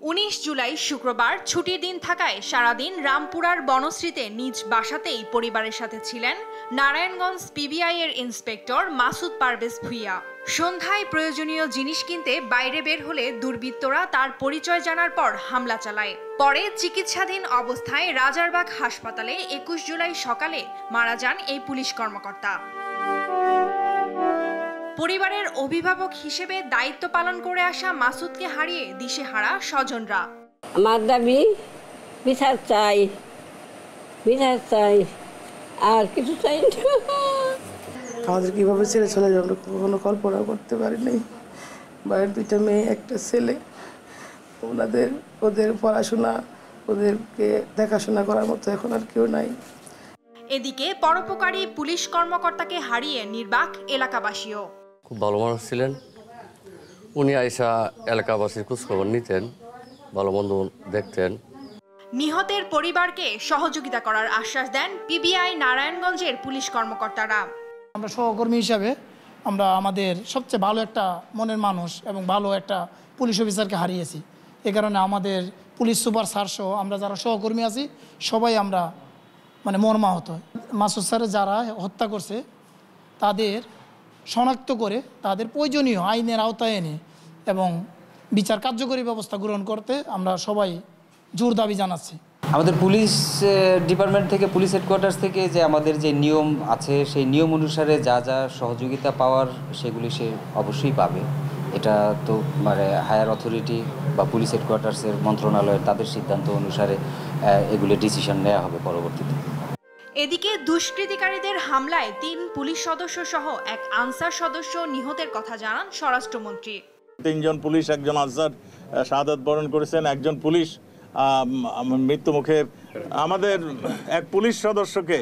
19 জুলাই শুক্রবার ছুটির দিন থাকায় সারাদিন রামপুরার বনশ্রীতে নিজ বাসাতেই পরিবারের সাথে ছিলেন নারায়ণগঞ্জ পিবিআই এর ইন্সপেক্টর মাসুদ পারভেজ ভুঁইয়া। সন্ধ্যায় প্রয়োজনীয় জিনিস কিনতে বাইরে বের হলে দুর্বৃত্তরা তার পরিচয় জানার পর হামলা চালায়। পরে চিকিৎসাধীন অবস্থায় রাজারবাগ হাসপাতালে 21 জুলাই সকালে মারা যান এই পুলিশ কর্মকর্তা। পরিবারের অভিভাবক হিসেবে দায়িত্ব পালন করে আসা মাসুদকে হারিয়ে দিশেহারা স্বজনরা। আমার দাবি বিচার চাই, আর কিছু চাই না। আমাদের কিভাবে ছেড়ে চলে যাবে আমরা কখনো কল্পনা করতে পারিনি। বাইরের দুইটা মেয়ে, একটা ছেলে, ওদের পড়াশোনা, ওদেরকে দেখাশোনা করার মতো এখন আর কেউ নাই। এদিকে পরোপকারী পুলিশ কর্মকর্তাকে হারিয়ে নির্বাক এলাকাবাসীও। খুব ভালো মানুষ ছিলেন উনি। আইসা এলাকাবাসীর খোঁজখবর নিতেন, ভালো মন্দ দেখতেন। নিহতের পরিবারকে সহযোগিতা করার আশ্বাস দেন পিবিআই নারায়ণগঞ্জের পুলিশ কর্মকর্তারা। আমরা সহকর্মী হিসাবে আমরা আমাদের সবচেয়ে ভালো একটা মনের মানুষ এবং ভালো একটা পুলিশ অফিসারকে হারিয়েছি। এ কারণে আমাদের পুলিশ সুপার স্যার সহ আমরা যারা সহকর্মী আছি সবাই আমরা মর্মাহত। মাসুদ স্যারে যারা হত্যা করছে তাদের শনাক্ত করে তাদের প্রয়োজনীয় আইনের আওতায় এনে এবং বিচার কার্যকরী ব্যবস্থা গ্রহণ করতে আমরা সবাই জোর দাবি জানাচ্ছি। আমাদের পুলিশ ডিপার্টমেন্ট থেকে, পুলিশ হেডকোয়ার্টার্স থেকে যে আমাদের যে নিয়ম আছে সেই নিয়ম অনুসারে যা যা সহযোগিতা পাওয়ার সেগুলি সে অবশ্যই পাবে। এটা তো হায়ার অথরিটি বা পুলিশ হেডকোয়ার্টার্সের মন্ত্রণালয়ের তাদের সিদ্ধান্ত অনুসারে এগুলি ডিসিশন নেওয়া হবে পরবর্তীতে। এদিকে দুষ্কৃতিকারীদের হামলায় 3 পুলিশ সদস্য সহ এক আনসার সদস্য নিহতের কথা জানান স্বরাষ্ট্রমন্ত্রী। 3 জন পুলিশ, একজন আনসার শাহাদাত বরণ করেছেন, একজন পুলিশ মৃত্যু মুখে। আমাদের এক পুলিশ সদস্যকে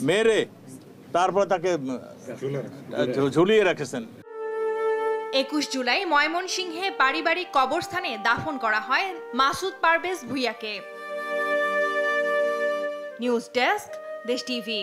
মেরে তারপর তাকে ঝুলিয়ে রেখেছেন। 21 জুলাই ময়মনসিংহে পারিবারিক কবরস্থানে দাফন করা হয় মাসুদ পারভেজ ভুঁইয়াকে। নিউজ ডেস্ক, দেশ টিভি।